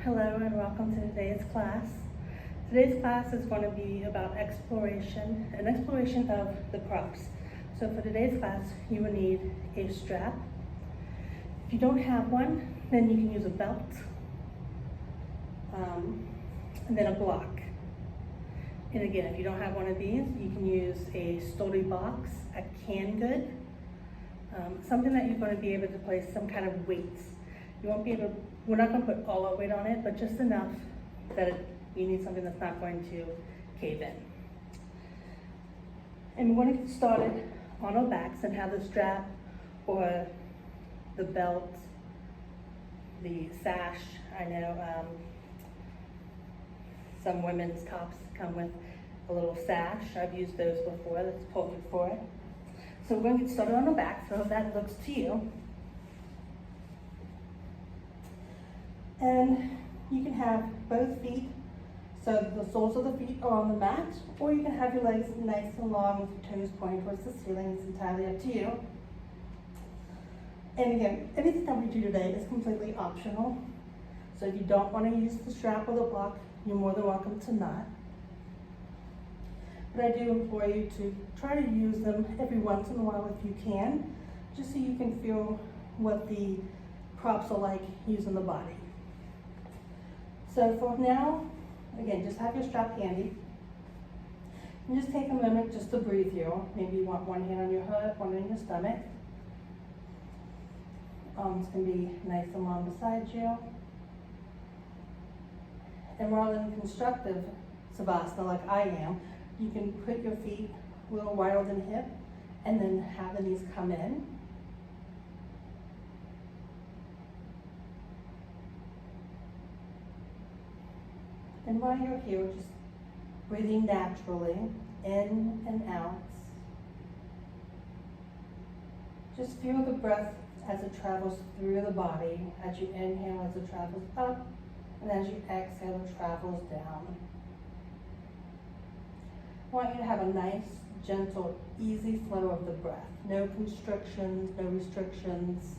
Hello and welcome to today's class. Today's class is going to be about an exploration of the props. So for today's class, you will need a strap. If you don't have one, then you can use a belt, and then a block. And again, if you don't have one of these, you can use a story box, a canned good, something that you're going to be able to place some kind of weights. You won't be able, we're not going to put all our weight on it, but just enough that you need something that's not going to cave in. And we're going to get started on our backs and have the strap or the belt, the sash. I know some women's tops come with a little sash. I've used those before. That's perfect for it. So we're going to get started on the back, so that looks to you. And you can have both feet, so the soles of the feet are on the mat, or you can have your legs nice and long with your toes pointing towards the ceiling. It's entirely up to you. And again, anything that we do today is completely optional. So if you don't want to use the strap or the block, you're more than welcome to not. But I do implore you to try to use them every once in a while if you can, just so you can feel what the props are like using the body. So for now, again, just have your strap handy. And just take a moment just to breathe here. Maybe you want one hand on your hip, one on your stomach. Arms can be nice and long beside you. And rather than constructive savasana like I am, you can put your feet a little wider than hip and then have the knees come in. And while you're here, just breathing naturally, in and out. Just feel the breath as it travels through the body. As you inhale, as it travels up, and as you exhale, it travels down. I want you to have a nice, gentle, easy flow of the breath. No constrictions, no restrictions.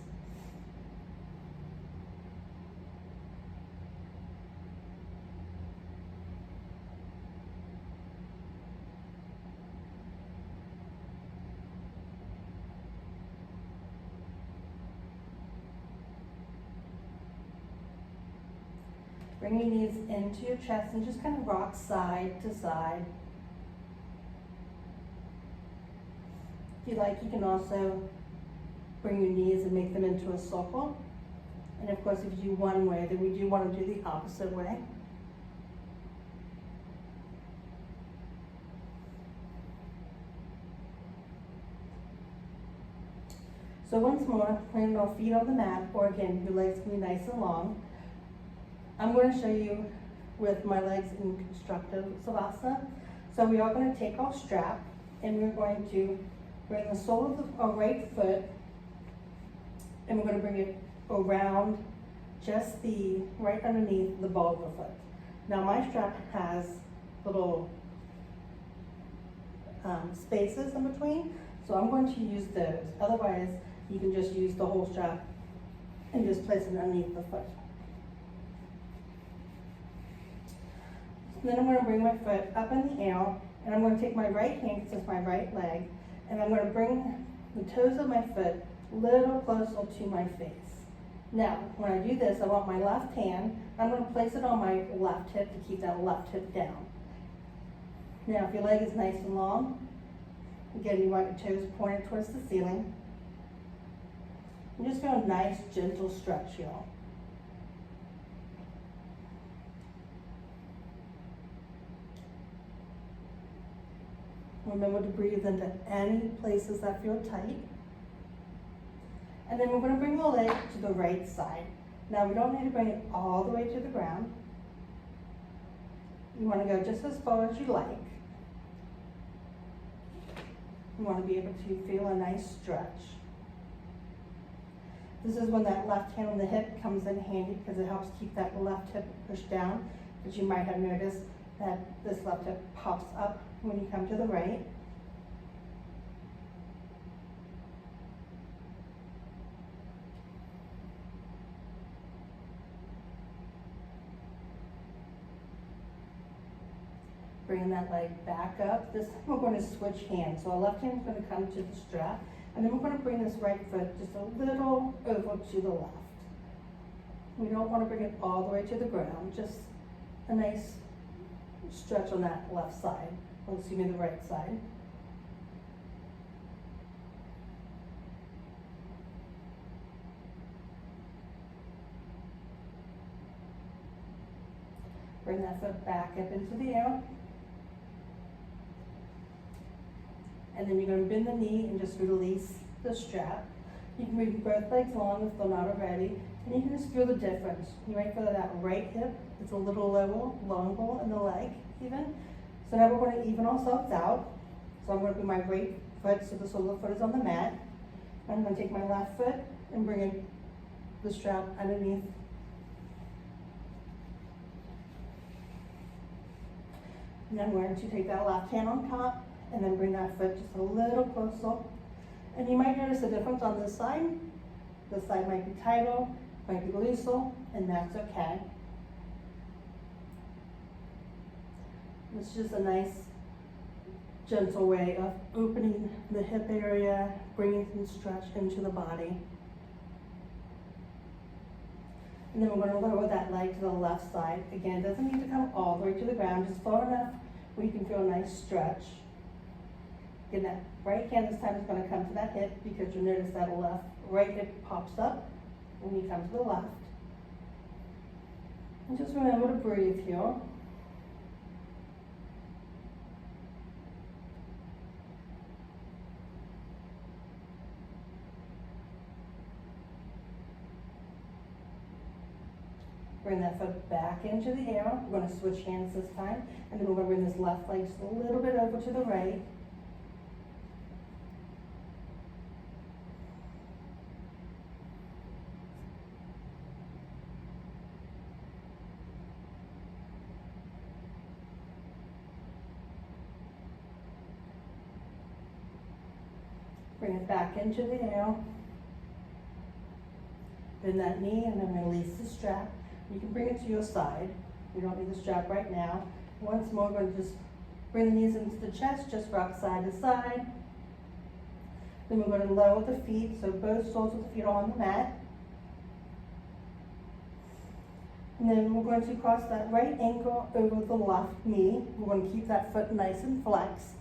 Bring your knees into your chest and just kind of rock side to side. If you like, you can also bring your knees and make them into a circle. And of course, if you do one way, then we do want to do the opposite way. So once more, planting our feet on the mat, or again, your legs can be nice and long. I'm going to show you with my legs in constructive savasana. So we are going to take our strap and we're going to bring the sole of our right foot and we're going to bring it around just the right underneath the ball of the foot. Now my strap has little spaces in between, so I'm going to use those. Otherwise, you can just use the whole strap and just place it underneath the foot. Then I'm going to bring my foot up in the air, and I'm going to take my right hand, because it's my right leg, and I'm going to bring the toes of my foot a little closer to my face. Now, when I do this, I want my left hand, I'm going to place it on my left hip to keep that left hip down. Now, if your leg is nice and long, again, you want your toes pointed towards the ceiling. And just feel a nice, gentle stretch here. Remember to breathe into any places that feel tight. And then we're going to bring the leg to the right side. Now we don't need to bring it all the way to the ground. You want to go just as far as you like. You want to be able to feel a nice stretch. This is when that left hand on the hip comes in handy because it helps keep that left hip pushed down. Because you might have noticed that this left hip pops up when you come to the right. bringing that leg back up. This time we're going to switch hands. So our left hand is going to come to the strap, and then we're going to bring this right foot just a little over to the left. We don't want to bring it all the way to the ground, just a nice stretch on that left side, or excuse me, the right side. Bring that foot back up into the air. And then you're going to bend the knee and just release the strap. You can bring both legs long if they're not already, and you can just feel the difference. You might feel that right hip is a little longer in the leg even. So now we're going to even ourselves out. So I'm going to bring my right foot so the sole of the foot is on the mat. I'm going to take my left foot and bring in the strap underneath. And I'm going to take that left hand on top and then bring that foot just a little closer. And you might notice a difference on this side. This side might be tighter, might be looser, and that's okay. It's just a nice, gentle way of opening the hip area, bringing some stretch into the body. And then we're going to lower that leg to the left side. Again, it doesn't need to come all the way to the ground, just far enough where you can feel a nice stretch. Again, that right hand this time is going to come to that hip because you'll notice that right hip pops up when you come to the left. And just remember to breathe here. Bring that foot back into the air. We're going to switch hands this time. And then we're going to bring this left leg just a little bit over to the right. Bring it back into the air. Bend that knee and then release the strap. You can bring it to your side. You don't need the strap right now. Once more, we're going to just bring the knees into the chest, just rock side to side. Then we're going to lower the feet, so both soles of the feet are on the mat. And then we're going to cross that right ankle over the left knee. We're going to keep that foot nice and flexed.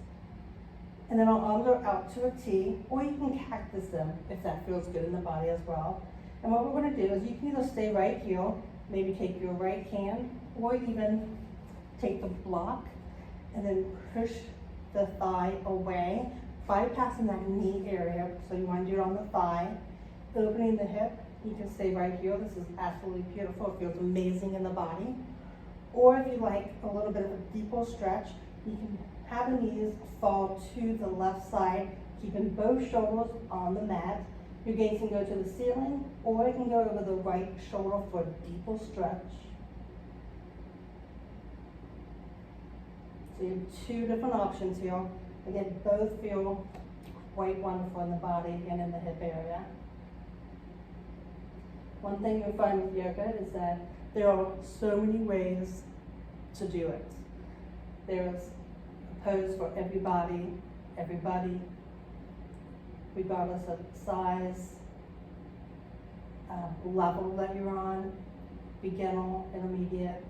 And then our arms are out to a T, or you can cactus them if that feels good in the body as well. And what we're going to do is you can either stay right here, maybe take your right hand, or even take the block and then push the thigh away, bypassing that knee area. So you want to do it on the thigh, opening the hip. You can stay right here. This is absolutely beautiful. It feels amazing in the body. Or if you like a little bit of a deeper stretch, you can have the knees fall to the left side, keeping both shoulders on the mat. Your gaze can go to the ceiling, or it can go over the right shoulder for a deeper stretch. So you have two different options here. Again, both feel quite wonderful in the body and in the hip area. One thing you'll find with yoga is that there are so many ways to do it. There's a pose for everybody, regardless of size, level that you're on, beginner, intermediate.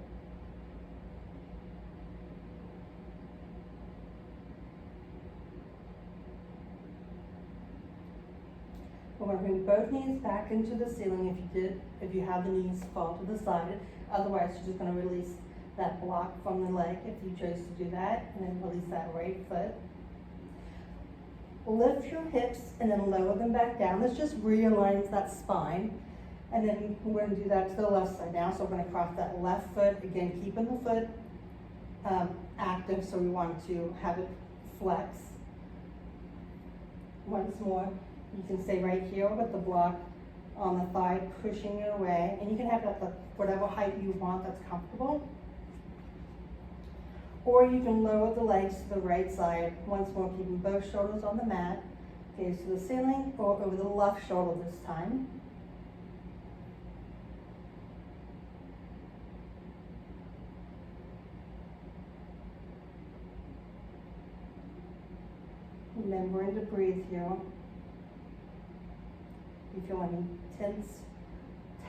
We're going to bring both knees back into the ceiling if you have the knees fall to the side. Otherwise, you're just going to release that block from the leg if you chose to do that, and then release that right foot. Lift your hips and then lower them back down. This just realigns that spine. And then we're going to do that to the left side now. So we're going to cross that left foot, again, keeping the foot active, so we want to have it flex. Once more, you can stay right here with the block on the thigh, pushing it away. And you can have that whatever height you want that's comfortable. Or you can lower the legs to the right side, once more keeping both shoulders on the mat, gaze to the ceiling, or over the left shoulder this time. remembering to breathe here. If you feel any tense,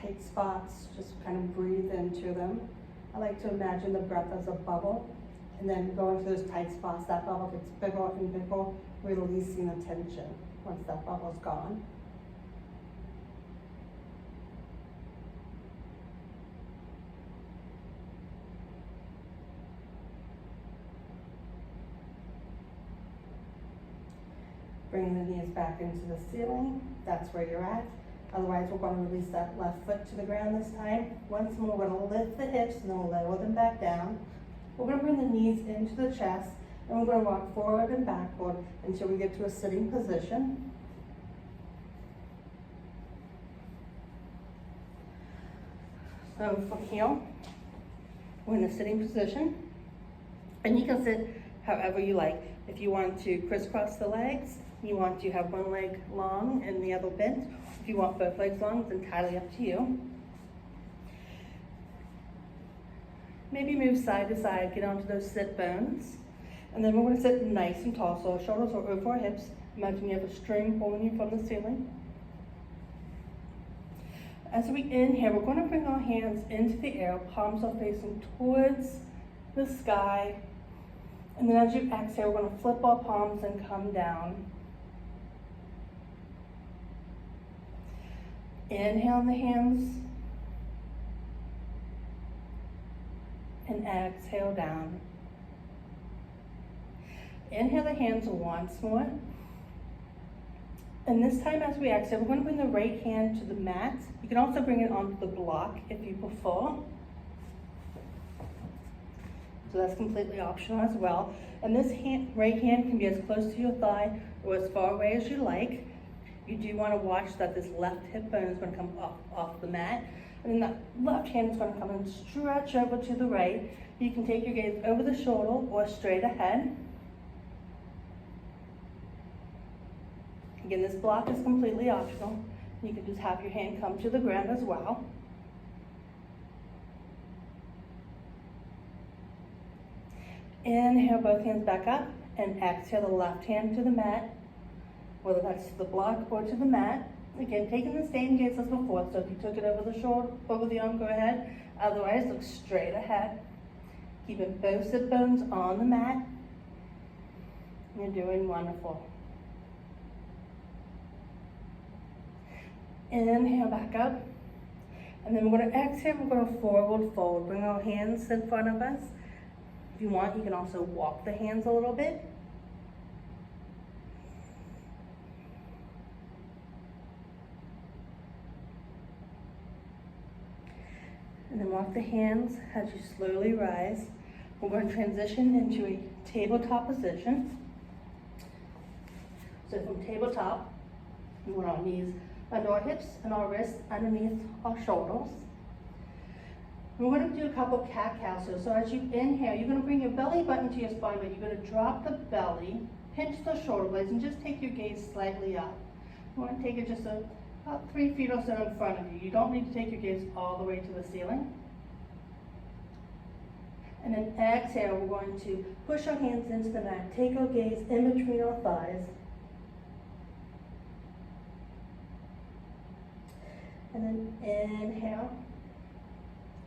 tight spots, just kind of breathe into them. I like to imagine the breath as a bubble, and then go into those tight spots. That bubble gets bigger and bigger, releasing the tension once that bubble's gone. Bringing the knees back into the ceiling, that's where you're at. Otherwise, we're going to release that left foot to the ground this time. Once more, we're going to lift the hips and then we'll lower them back down. We're going to bring the knees into the chest and we're going to rock forward and backward until we get to a sitting position. So from here, we're in a sitting position, and you can sit however you like. If you want to crisscross the legs, you want to have one leg long and the other bent. If you want both legs long, it's entirely up to you. Maybe move side to side, get onto those sit bones. And then we're going to sit nice and tall, so our shoulders are over our hips. Imagine you have a string pulling you from the ceiling. As we inhale, we're going to bring our hands into the air, palms are facing towards the sky. And then as you exhale, we're going to flip our palms and come down. Inhale the hands. And exhale down. Inhale the hands once more. And this time as we exhale, we're going to bring the right hand to the mat. You can also bring it onto the block if you prefer. So that's completely optional as well. And this right hand can be as close to your thigh or as far away as you like. You do want to watch that this left hip bone is going to come off the mat. And then that left hand is going to come and stretch over to the right. You can take your gaze over the shoulder or straight ahead. Again, this block is completely optional. You can just have your hand come to the ground as well. Inhale both hands back up and exhale the left hand to the mat, whether that's to the block or to the mat. Again, taking the same gaze as before, so if you took it over the shoulder, over the arm, go ahead. Otherwise, look straight ahead. Keeping both sit bones on the mat. You're doing wonderful. Inhale back up. And then we're going to exhale, we're going to forward fold. Bring our hands in front of us. If you want, you can also walk the hands a little bit. And then walk the hands as you slowly rise. We're going to transition into a tabletop position. So from tabletop, we want our knees under our hips and our wrists underneath our shoulders. We're going to do a couple cat-cows. So as you inhale, you're going to bring your belly button to your spine, but you're going to drop the belly, pinch the shoulder blades, and just take your gaze slightly up. You want to take it just about 3 feet or so in front of you. You don't need to take your gaze all the way to the ceiling. And then exhale, we're going to push our hands into the mat. Take our gaze in between our thighs. And then inhale.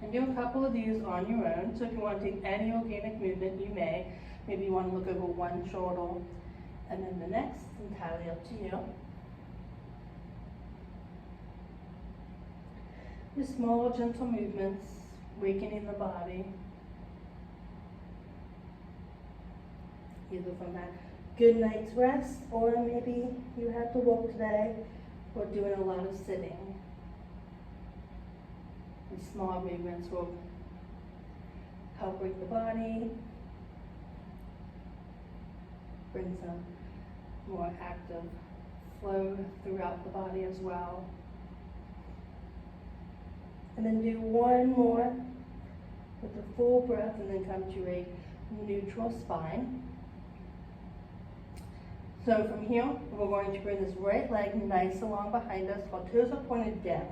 And do a couple of these on your own. So if you want to take any organic movement, you may. Maybe you want to look over one shoulder and then the next, entirely up to you. Just small, gentle movements, wakening the body. Either from that good night's rest, or maybe you had to walk today, or doing a lot of sitting. These small movements will help wake the body, bring some more active flow throughout the body as well. And then do one more with a full breath and then come to a neutral spine. So from here, we're going to bring this right leg nice along behind us while toes are pointed down.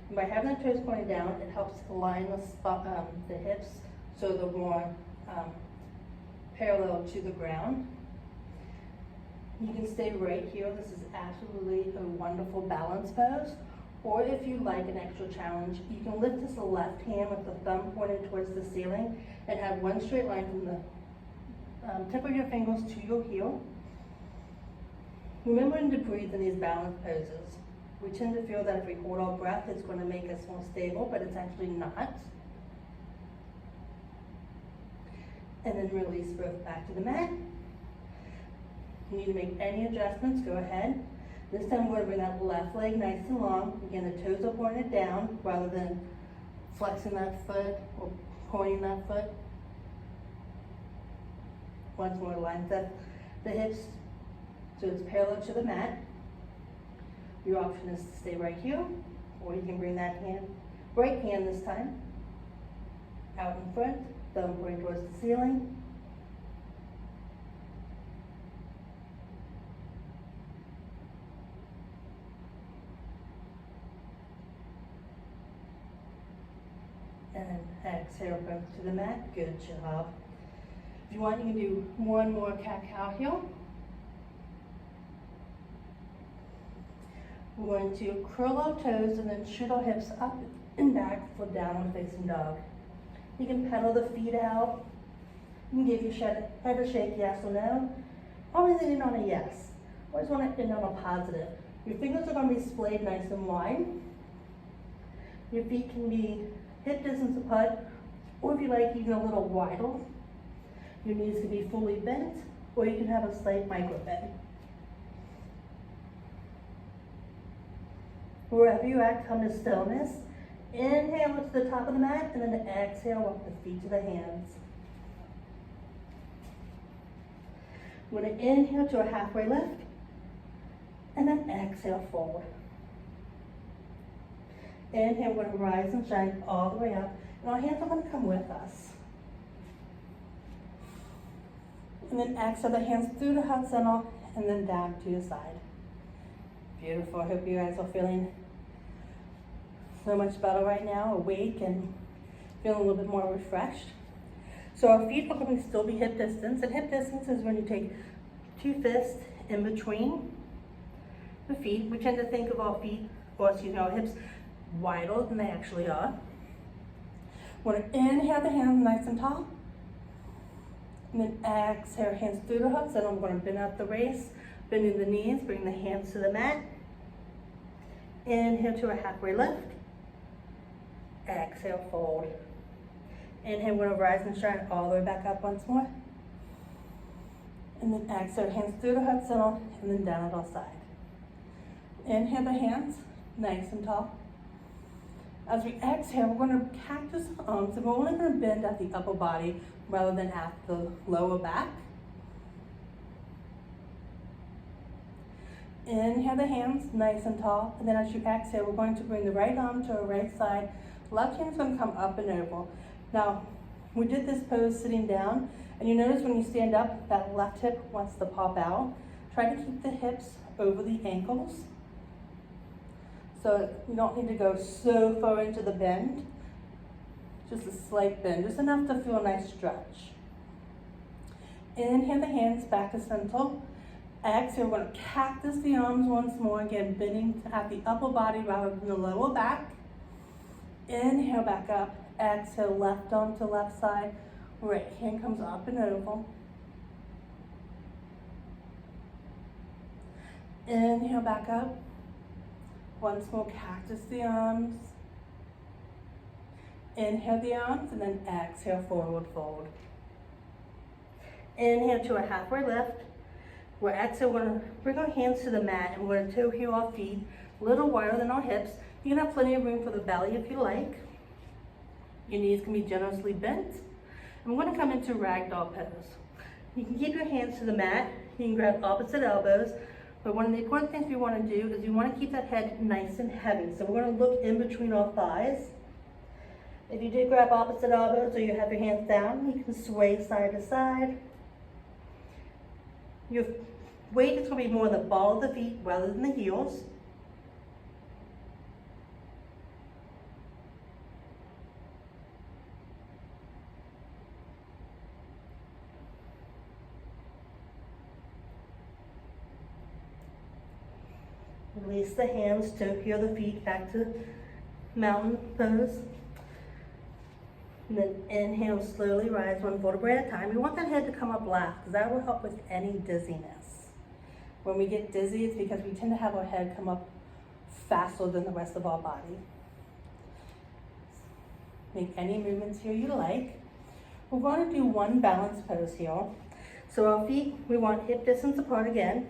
And by having the toes pointed down, it helps align the hips so they're more parallel to the ground. You can stay right here. This is absolutely a wonderful balance pose. Or if you like an extra challenge, you can lift this left hand with the thumb pointed towards the ceiling and have one straight line from the tip of your fingers to your heel. Remembering to breathe in these balance poses. We tend to feel that if we hold our breath, it's going to make us more stable, but it's actually not. And then release both back to the mat. If you need to make any adjustments, go ahead. This time we're going to bring that left leg nice and long. Again, the toes are pointed down rather than flexing that foot or pointing that foot. Once more, line the hips so it's parallel to the mat. Your option is to stay right here, or you can bring that hand, right hand this time, out in front, thumb pointing towards the ceiling. And then exhale both to the mat. Good job. If you want, you can do one more cat-cow here. We're going to curl our toes and then shoot our hips up and back for downward facing dog. You can pedal the feet out. You can give your head a shake, yes or no. Always ending on a yes. Always want to end on a positive. Your fingers are going to be splayed nice and wide. Your feet can be hip distance apart, or if you like, even a little wider. Your knees can be fully bent, or you can have a slight micro bend. Wherever you're at, come to stillness. Inhale to the top of the mat, and then exhale, walk the feet to the hands. We're going to inhale to a halfway lift, and then exhale forward. Inhale, we're going to rise and shine all the way up, and our hands are going to come with us. And then exhale the hands through the heart center, and then down to your side. Beautiful. I hope you guys are feeling so much better right now, awake and feeling a little bit more refreshed. So our feet are going to still be hip distance, and hip distance is when you take two fists in between the feet. We tend to think of our feet, or our hips wider than they actually are. We're going to inhale the hands nice and tall, and then exhale hands through the heart center. I'm going to bend out the waist, bending the knees, bring the hands to the mat. Inhale to a halfway lift. Exhale, fold. Inhale, we're going to rise and shine all the way back up once more. And then exhale, hands through the heart center, and then down at our side. Inhale the hands, nice and tall. As we exhale, we're going to cactus the arms, and we're only going to bend at the upper body rather than at the lower back. Inhale the hands, nice and tall, and then as you exhale, we're going to bring the right arm to our right side. Left hand is going to come up and over. Now, we did this pose sitting down, and you notice when you stand up, that left hip wants to pop out. Try to keep the hips over the ankles. So you don't need to go so far into the bend. Just a slight bend, just enough to feel a nice stretch. Inhale the hands back to center. Exhale, we're going to cactus the arms once more, again bending at the upper body rather than the lower back. Inhale back up. Exhale, left arm to left side. Right hand comes up and over. Inhale back up. Once more, cactus the arms. Inhale the arms, and then exhale, forward fold. Inhale to a halfway lift. We're exhale, we're going to bring our hands to the mat, and we're going to toe heel our feet a little wider than our hips. You can have plenty of room for the belly if you like. Your knees can be generously bent. And we're going to come into ragdoll pose. You can keep your hands to the mat. You can grab opposite elbows. But one of the important things we want to do is we want to keep that head nice and heavy. So we're going to look in between our thighs. If you do grab opposite elbows or you have your hands down, you can sway side to side. Your weight is going to be more on the ball of the feet rather than the heels. Release the hands, toe heel the feet back to mountain pose. And then inhale, slowly rise one vertebrae at a time. We want that head to come up last because that will help with any dizziness. When we get dizzy, it's because we tend to have our head come up faster than the rest of our body. Make any movements here you like. We're going to do one balance pose here. So our feet, we want hip distance apart again.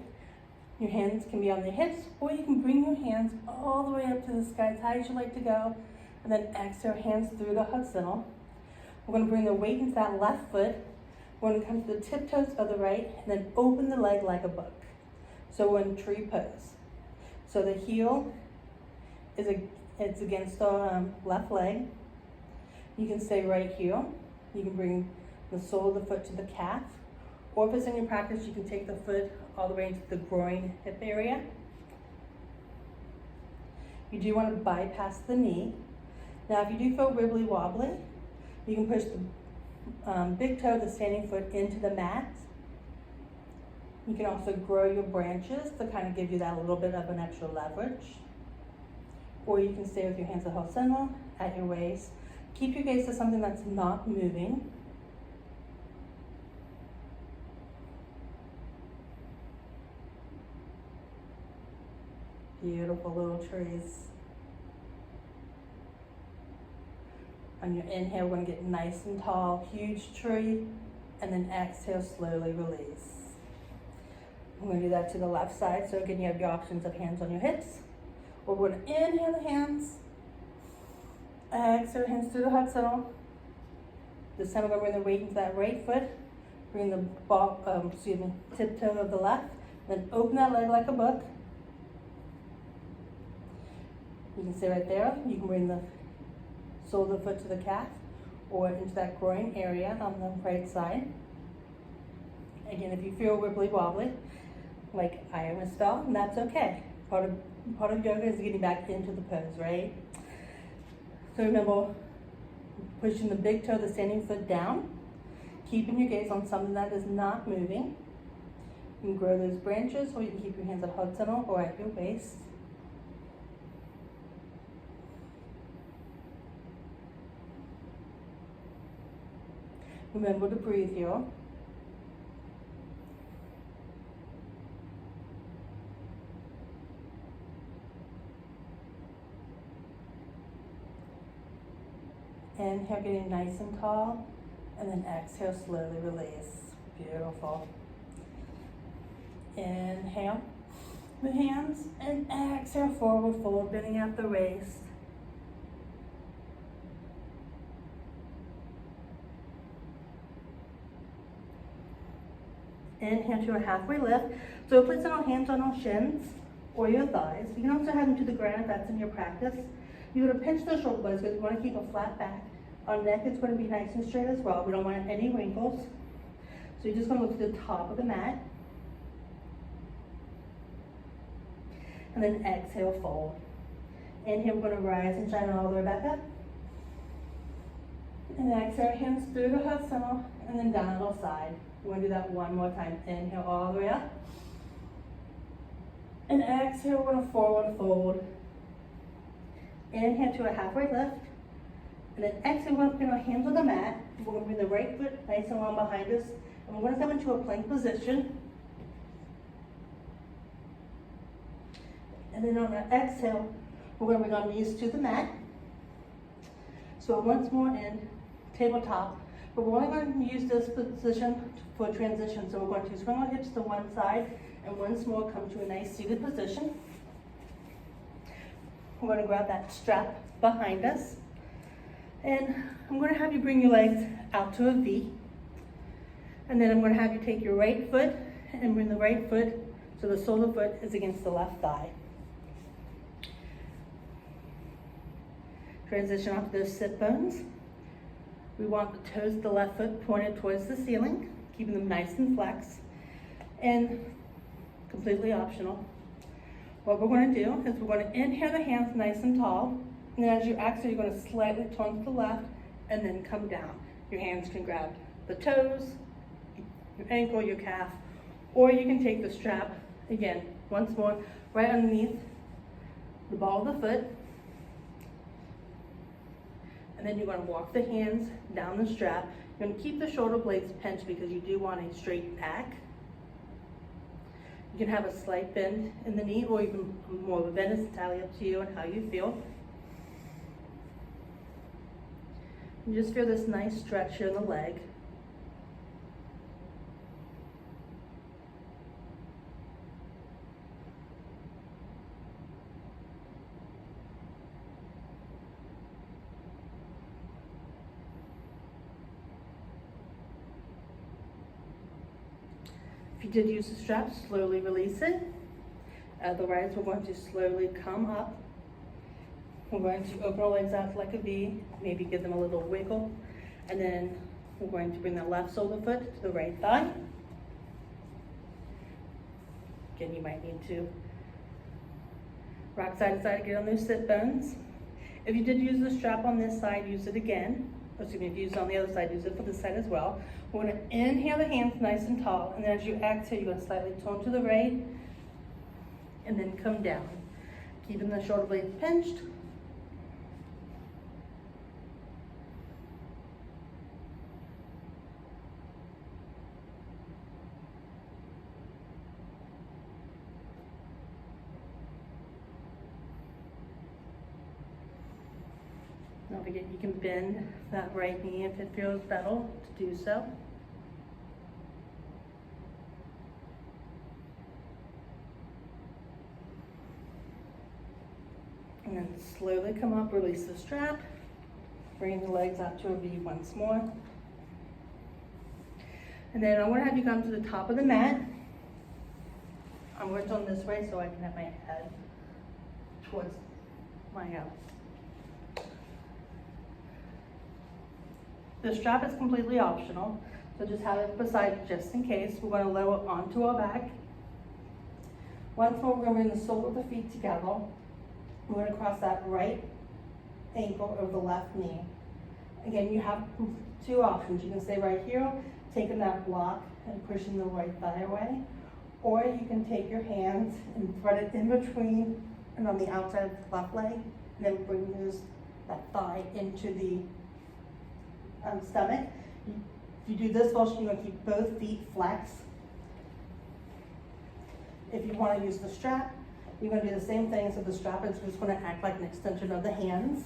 Your hands can be on the hips, or you can bring your hands all the way up to the sky as high as you like to go, and then exhale, hands through the horizontal. We're going to bring the weight into that left foot. We're going to come to the tiptoes of the right, and then open the leg like a book. So we're in tree pose. So the heel it's against the left leg. You can stay right here. You can bring the sole of the foot to the calf. Or if it's in your practice, you can take the foot all the way into the groin hip area. You do want to bypass the knee. Now, if you do feel wibbly wobbly, you can push the big toe, the standing foot, into the mat. You can also grow your branches to kind of give you that little bit of an extra leverage. Or you can stay with your hands at horizontal, at your waist. Keep your gaze to something that's not moving. Beautiful little trees. On your inhale, we're going to get nice and tall, huge tree, and then exhale, slowly release. I'm going to do that to the left side, so again, you have your options of hands on your hips. Or we're going to inhale the hands, exhale, hands through the heart center. This time we're going to bring the weight into that right foot, bring the tiptoe of the left, then open that leg like a book. You can stay right there. You can bring the sole of the foot to the calf or into that groin area on the right side. Again, if you feel wibbly wobbly, like I am a style, and that's okay. Part of yoga is getting back into the pose, right? So remember, pushing the big toe, the standing foot down, keeping your gaze on something that is not moving. You can grow those branches, or you can keep your hands at heart center or at your waist. Remember to breathe here. Inhale, getting nice and tall, and then exhale, slowly release. Beautiful. Inhale the hands, and exhale, forward fold, bending at the waist. Inhale to a halfway lift. So placing our hands on our shins or your thighs. You can also have them to the ground if that's in your practice. You're going to pinch the shoulder blades because we want to keep a flat back. Our neck is going to be nice and straight as well. We don't want any wrinkles. So you're just going to look to the top of the mat. And then exhale, fold. Inhale, we're going to rise and shine all the way back up. And exhale, hands through the heart center and then down the side. We're going to do that one more time. Inhale all the way up. And exhale, we're going to forward fold. Inhale to a halfway lift. And then exhale, we're going to put our hands on the mat. We're going to bring the right foot nice and long behind us. And we're going to come into a plank position. And then on our exhale, we're going to bring our knees to the mat. So once more in tabletop. But we're only going to use this position for transition. So we're going to swing our hips to one side and once more come to a nice seated position. We're going to grab that strap behind us. And I'm going to have you bring your legs out to a V. And then I'm going to have you take your right foot and bring the right foot so the sole of the foot is against the left thigh. Transition off those sit bones. We want the toes of the left foot pointed towards the ceiling, keeping them nice and flexed, and completely optional. What we're going to do is we're going to inhale the hands nice and tall, and then as you exhale, you're going to slightly turn to the left and then come down. Your hands can grab the toes, your ankle, your calf, or you can take the strap, again, once more, right underneath the ball of the foot. And then you're going to walk the hands down the strap. You're going to keep the shoulder blades pinched because you do want a straight back. You can have a slight bend in the knee or even more of a bend. It's entirely up to you and how you feel. You just feel this nice stretch here in the leg. If you did use the strap, slowly release it. Otherwise, we're going to slowly come up. We're going to open our legs out like a V, maybe give them a little wiggle, and then we're going to bring the left shoulder foot to the right thigh. Again, you might need to rock side to side to get on those sit bones. If you did use the strap on this side, use it again. Excuse me, if you use it on the other side, use it for this side as well. We're going to inhale the hands nice and tall, and then as you exhale, you're going to slightly turn to the right, and then come down. Keeping the shoulder blades pinched. Don't forget you can bend that right knee if it feels better to do so. And then slowly come up, release the strap, bring the legs out to a V once more. And then I want to have you come to the top of the mat. I'm going to turn this way so I can have my head towards my house. The strap is completely optional, so just have it beside you just in case. We're going to lower onto our back. Once more, we're going to bring the sole of the feet together. We're going to cross that right ankle over the left knee. Again, you have two options. You can stay right here, taking that block and pushing the right thigh away, or you can take your hands and thread it in between and on the outside of the left leg, and then bring that thigh into the stomach. If you do this motion, you're going to keep both feet flexed. If you want to use the strap, you're going to do the same thing. So the strap is just going to act like an extension of the hands.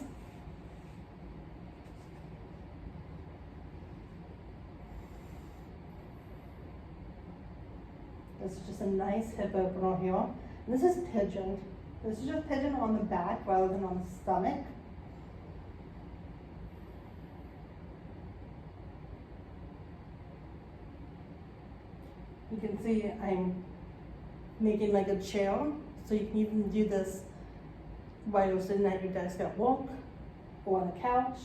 This is just a nice hip opener here. And this is pigeon. This is just pigeon on the back rather than on the stomach. You can see I'm making like a chair, so you can even do this while you're sitting at your desk at work or on the couch.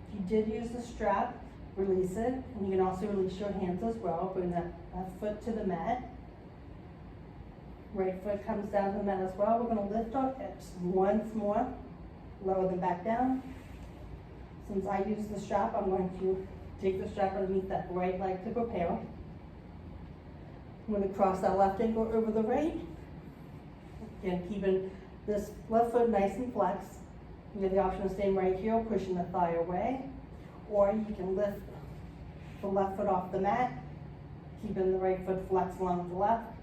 If you did use the strap, release it, and you can also release your hands as well. Bring that left foot to the mat. Right foot comes down to the mat as well. We're going to lift our hips once more. Lower them back down. Since I use the strap, I'm going to take the strap underneath that right leg to prepare. I'm going to cross that left ankle over the right. Again, keeping this left foot nice and flexed. You have the option of staying right here, pushing the thigh away, or you can lift the left foot off the mat, keeping the right foot flexed along the left,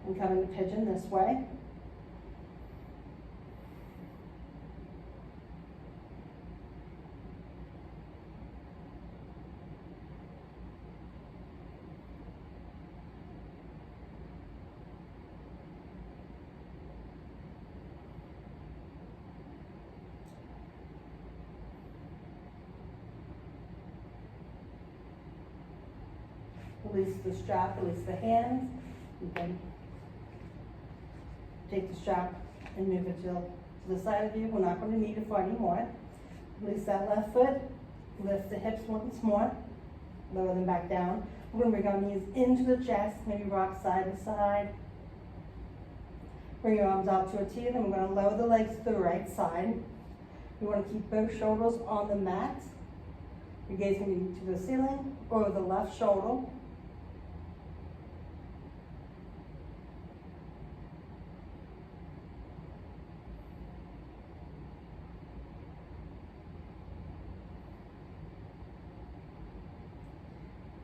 and come into pigeon this way. Release the strap, release the hands. You can take the strap and move it to the side of you. We're not going to need it for anymore. Release that left foot, lift the hips once more, lower them back down. We're going to bring our knees into the chest, maybe rock side to side. Bring your arms out to a T, and then we're going to lower the legs to the right side. You want to keep both shoulders on the mat. Your gaze can be to the ceiling or the left shoulder.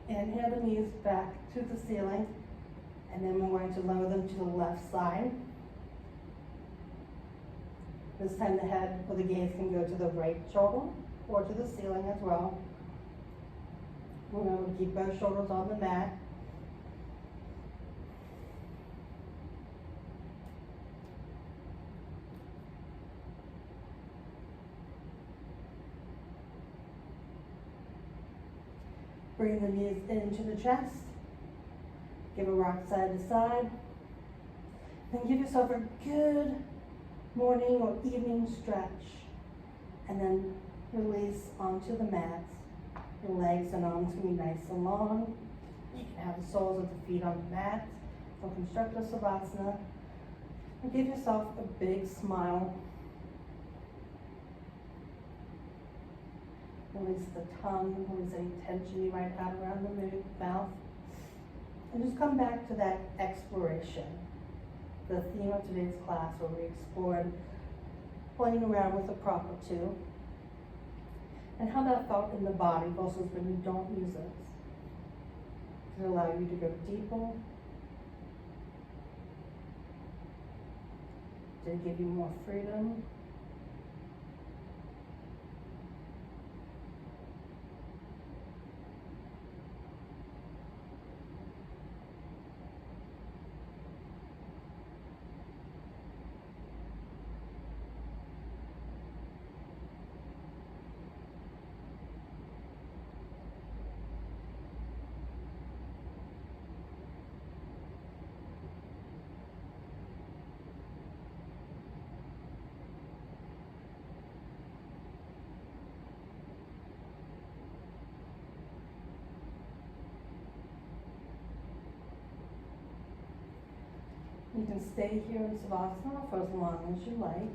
Inhale the knees back to the ceiling, and then we're going to lower them to the left side. This time the head or the gaze can go to the right shoulder or to the ceiling as well. We're going to keep both shoulders on the mat. Bring the knees into the chest. Give a rock side to side. Then give yourself a good morning or evening stretch. And then release onto the mat. Your legs and arms can be nice and long. You can have the soles of the feet on the mat for instructor savasana. And give yourself a big smile. Release the tongue, release any tension you might have around the mouth. And just come back to that exploration. The theme of today's class, where we explored playing around with the proper two and how that felt in the body versus when you don't use it. Does it allow you to go deeper? Did it give you more freedom? You can stay here in Savasana for as long as you like.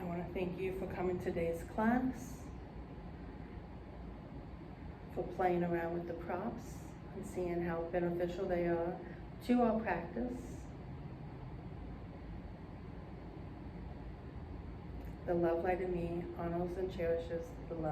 I want to thank you for coming to today's class, for playing around with the props and seeing how beneficial they are to our practice. The love light in me honors and cherishes the love.